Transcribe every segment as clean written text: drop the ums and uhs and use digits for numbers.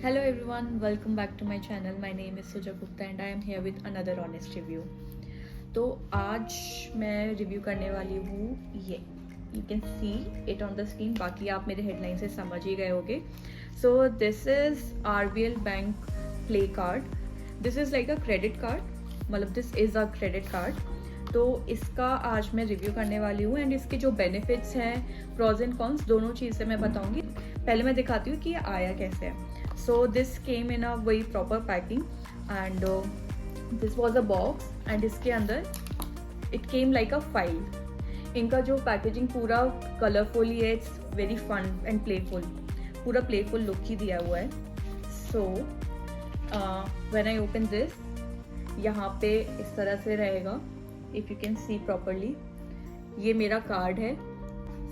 Hello everyone, welcome back to my channel. My name is Suja Gupta and I am here with another honest review. तो आज मैं review करने वाली हूँ ये, you can see it on the screen, बाकी आप मेरे हेडलाइन से समझ ही गए होगे. So this is RBL bank play card. This is like a credit card, मतलब this is a credit card. तो इसका आज मैं रिव्यू करने वाली हूँ एंड इसके जो बेनिफिट्स हैं, प्रॉज एंड कॉन्स, दोनों चीज़ें मैं बताऊँगी. पहले मैं दिखाती हूँ कि ये आया कैसे है. So this came in a very proper packing and this was a box and इसके अंदर it came like a file. इनका जो पैकेजिंग पूरा कलरफुल ही है, it's very fun and playful, पूरा प्लेफुल लुक ही दिया हुआ है. So when I open this, यहाँ पे इस तरह से रहेगा, if you can see properly. ये मेरा कार्ड है.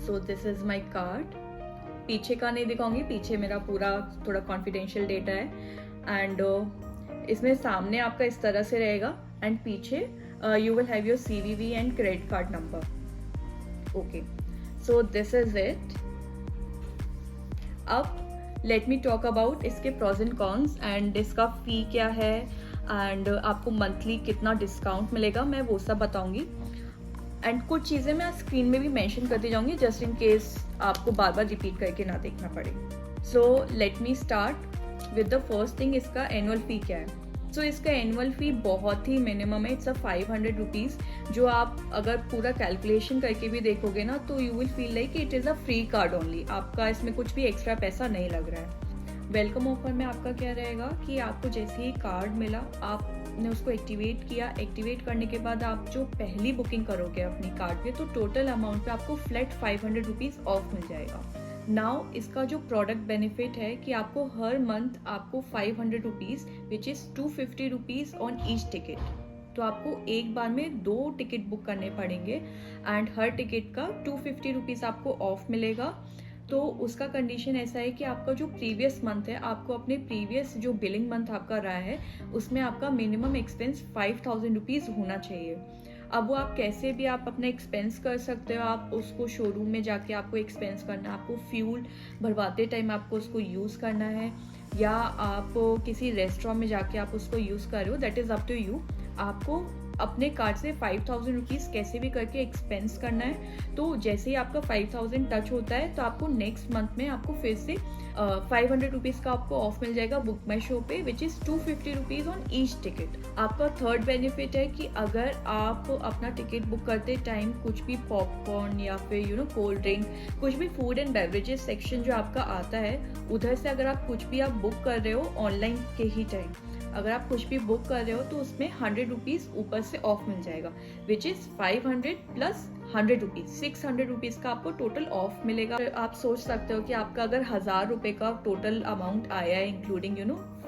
So this is my card. पीछे का नहीं दिखाऊंगी, पीछे मेरा पूरा थोड़ा कॉन्फिडेंशियल डेटा है एंड इसमें सामने आपका इस तरह से रहेगा एंड पीछे you will have your CVV and credit card number. Okay, so this is it. अब लेट मी टॉक अबाउट इसके प्रॉज एंड कॉन्स एंड इसका फी क्या है एंड आपको मंथली कितना डिस्काउंट मिलेगा, मैं वो सब बताऊंगी. एंड कुछ चीज़ें मैं स्क्रीन में भी मेंशन करती जाऊंगी जस्ट इन केस आपको बार बार रिपीट करके ना देखना पड़े. So let me start with the first thing, इसका एनुअल फी क्या है. सो इसका एनुअल फी बहुत ही मिनिमम है. इट्स अ 500 रुपीज़, जो आप अगर पूरा कैलकुलेशन करके भी देखोगे ना तो you will feel like it is a free card only. आपका इसमें कुछ भी एक्स्ट्रा पैसा नहीं लग रहा है. वेलकम ऑफर में आपका क्या रहेगा कि आपको जैसे ही कार्ड मिला, आपने उसको एक्टिवेट किया. एक्टिवेट करने के बाद आप जो पहली बुकिंग करोगे अपनी कार्ड पे, तो टोटल अमाउंट पे आपको फ्लैट 500 रुपीज़ ऑफ मिल जाएगा. नाउ इसका जो प्रोडक्ट बेनिफिट है कि आपको हर मंथ आपको 500 rupees which is 250 rupees on each ticket. तो आपको एक बार में 2 टिकट बुक करने पड़ेंगे एंड हर टिकट का 250 रुपीज़ आपको ऑफ मिलेगा. तो उसका कंडीशन ऐसा है कि आपका जो प्रीवियस मंथ है, आपको अपने प्रीवियस जो बिलिंग मंथ आपका रहा है उसमें आपका मिनिमम एक्सपेंस 5000 रुपीज़ होना चाहिए. अब वो आप कैसे भी आप अपना एक्सपेंस कर सकते हो. आप उसको शोरूम में जाके आपको एक्सपेंस करना है, आपको फ्यूल भरवाते टाइम आपको उसको यूज़ करना है, या आप किसी रेस्टोरेंट में जाके आप उसको यूज़ कर रहे हो, that is up to you. आपको अपने कार्ड से 5000 रुपीज़ कैसे भी करके एक्सपेंस करना है. तो जैसे ही आपका 5000 टच होता है तो आपको नेक्स्ट मंथ में आपको फिर से 500 रुपीज़ का आपको ऑफ मिल जाएगा बुक माई शो पे, which is 250 rupees on each ticket. आपका थर्ड बेनिफिट है कि अगर आप अपना टिकट बुक करते टाइम कुछ भी पॉपकॉर्न या फिर कोल्ड ड्रिंक, कुछ भी फूड एंड बेवरेजेस सेक्शन जो आपका आता है, उधर से अगर आप कुछ भी आप बुक कर रहे हो ऑनलाइन के ही टाइम, अगर आप कुछ भी बुक कर रहे हो तो उसमें 100 रुपीज़ ऊपर से ऑफ मिल जाएगा, which is 500 plus 100 rupees, 600 rupees का आपको टोटल ऑफ मिलेगा. आप सोच सकते हो कि आपका अगर 1000 रुपये का टोटल अमाउंट आया है including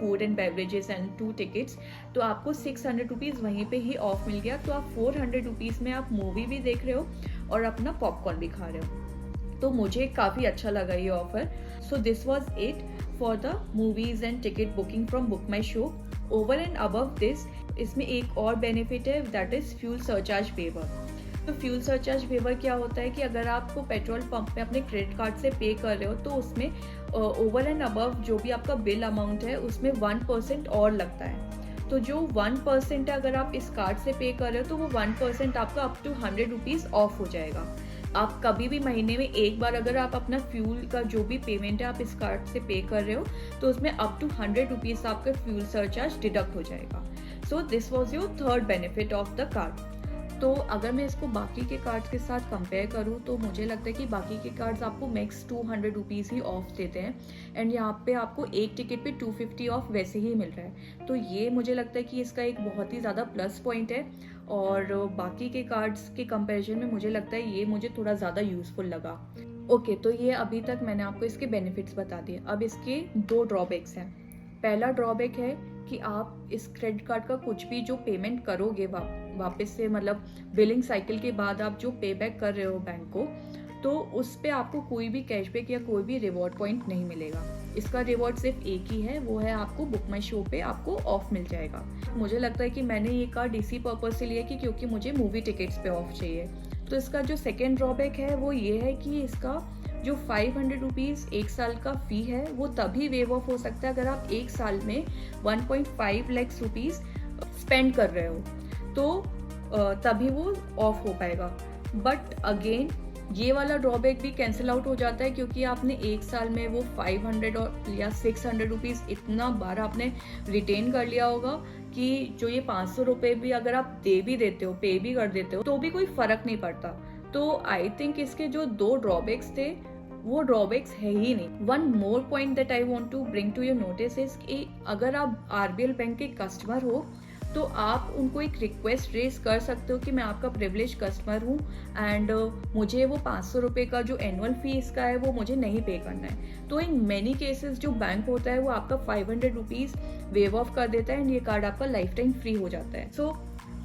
food and beverages and 2 tickets, तो आपको 600 रुपीज़ वहीं पे ही ऑफ मिल गया. तो आप 400 रुपीज़ में आप मूवी भी देख रहे हो और अपना पॉपकॉर्न भी खा रहे हो. तो मुझे काफ़ी अच्छा लगा ये offer. So this was it for the movies and ticket booking from Book My Show. Over and above this, इसमें एक और बेनिफिट है, that is fuel surcharge waiver. तो फ्यूल सरचार्ज वेवर क्या होता है कि अगर आपको पेट्रोल पंप पे अपने क्रेडिट कार्ड से पे कर रहे हो तो उसमें ओवर एंड अबव जो भी आपका बिल अमाउंट है उसमें 1% और लगता है. तो जो 1% है अगर आप इस कार्ड से पे कर रहे हो तो वो 1% आपका अप टू 100 रुपीज़ ऑफ हो जाएगा. आप कभी भी महीने में एक बार अगर आप अपना फ्यूल का जो भी पेमेंट है आप इस कार्ड से पे कर रहे हो तो उसमें अप टू 100 रुपीज़ आपका फ्यूल सरचार्ज डिडक्ट हो जाएगा. सो this was your third benefit of the card. तो अगर मैं इसको बाकी के कार्ड्स के साथ कंपेयर करूँ तो मुझे लगता है कि बाकी के कार्ड्स आपको मैक्स 200 रुपीज़ ही ऑफ देते हैं एंड यहाँ पे आपको एक टिकट पे 250 ऑफ वैसे ही मिल रहा है. तो ये मुझे लगता है कि इसका एक बहुत ही ज़्यादा प्लस पॉइंट है और बाकी के कार्ड्स के कंपैरिजन में मुझे लगता है ये मुझे थोड़ा ज़्यादा यूज़फुल लगा. ओके, तो ये अभी तक मैंने आपको इसके बेनिफिट्स बता दिए. अब इसके 2 ड्रॉबैक्स हैं. पहला ड्रॉबैक है कि आप इस क्रेडिट कार्ड का कुछ भी जो पेमेंट करोगे वापस से, मतलब बिलिंग साइकिल के बाद आप जो पे बैक कर रहे हो बैंक को, तो उस पर आपको कोई भी कैशबैक या कोई भी रिवॉर्ड पॉइंट नहीं मिलेगा. इसका रिवॉर्ड सिर्फ एक ही है, वो है आपको बुक माई शो पे आपको ऑफ मिल जाएगा. मुझे लगता है कि मैंने ये कार्ड इसी पर्पज से लिया कि क्योंकि मुझे मूवी टिकट्स पे ऑफ चाहिए. तो इसका जो सेकेंड ड्रॉबैक है वो ये है कि इसका जो 500 रुपीज़ एक साल का फ़ी है वो तभी वेव ऑफ हो सकता है अगर आप एक साल में 1.5 लाख रुपीज़ स्पेंड कर रहे हो, तो तभी वो ऑफ हो पाएगा। बट अगेन ये वाला ड्रॉबैक भी कैंसिल आउट हो जाता है क्योंकि आपने एक साल में वो 500 और या 600 रुपीज़ इतना बार आपने रिटेन कर लिया होगा कि जो ये 500 रुपये भी अगर आप दे भी देते हो, पे भी कर देते हो, तो भी कोई फ़र्क नहीं पड़ता। तो आई थिंक इसके जो 2 ड्रॉबैक्स थे वो ड्रॉबैक्स है ही नहीं। One more point that I want to bring to your notice is कि अगर आप आरबीएल बैंक के कस्टमर हो तो आप उनको एक रिक्वेस्ट रेज कर सकते हो कि मैं आपका प्रिविलेज कस्टमर हूँ एंड मुझे वो 500 रुपये का जो एनुअल फी इसका है वो मुझे नहीं पे करना है। तो इन मैनी केसेस जो बैंक होता है वो आपका 500 रुपीज़ वेव ऑफ कर देता है एंड ये कार्ड आपका लाइफ टाइम फ्री हो जाता है। सो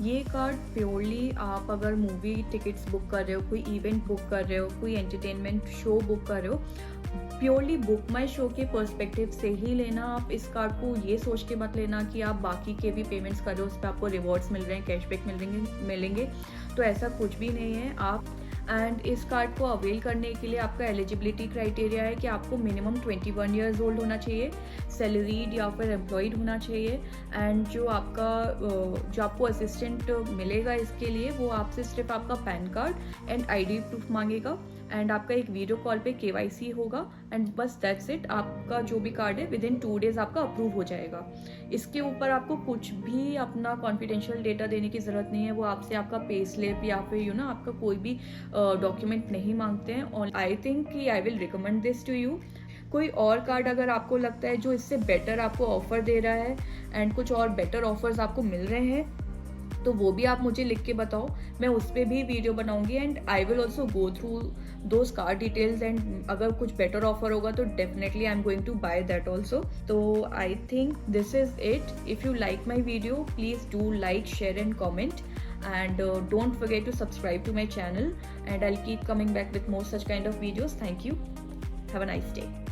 ये कार्ड प्योरली आप अगर मूवी टिकट्स बुक कर रहे हो, कोई इवेंट बुक कर रहे हो, कोई एंटरटेनमेंट शो बुक कर रहे हो, प्योरली बुक माई शो के पर्सपेक्टिव से ही लेना। आप इस कार्ड को ये सोच के मत लेना कि आप बाकी के भी पेमेंट्स कर रहे हो, उस पर आपको रिवॉर्ड्स मिल रहे हैं, कैशबैक मिलेंगे, तो ऐसा कुछ भी नहीं है। आप एंड इस कार्ड को अवेल करने के लिए आपका एलिजिबिलिटी क्राइटेरिया है कि आपको मिनिमम 21 ईयर्स ओल्ड होना चाहिए, सैलरीड या फिर एम्प्लॉयड होना चाहिए एंड जो आपको असिस्टेंट मिलेगा इसके लिए वो आपसे सिर्फ आपका pan card and ID proof मांगेगा एंड आपका एक वीडियो कॉल पे KYC होगा एंड बस दैट्स इट। आपका जो भी कार्ड है विदिन 2 डेज आपका अप्रूव हो जाएगा। इसके ऊपर आपको कुछ भी अपना कॉन्फिडेंशियल डेटा देने की ज़रूरत नहीं है। वो आपसे आपका पे स्लिप या फिर आपका कोई भी डॉक्यूमेंट नहीं मांगते हैं। और आई थिंक कि I will recommend this to you. कोई और कार्ड अगर आपको लगता है जो इससे बेटर आपको ऑफर दे रहा है एंड कुछ और बेटर ऑफर्स आपको मिल रहे हैं तो वो भी आप मुझे लिख के बताओ, मैं उस पर भी वीडियो बनाऊंगी and I will also go through those card details and अगर कुछ बेटर ऑफर होगा तो definitely I am going to buy that also. तो I think this is it. If you like my video please do like, share and comment and don't forget to subscribe to my channel and I'll keep coming back with more such kind of videos. Thank you. Have a nice day.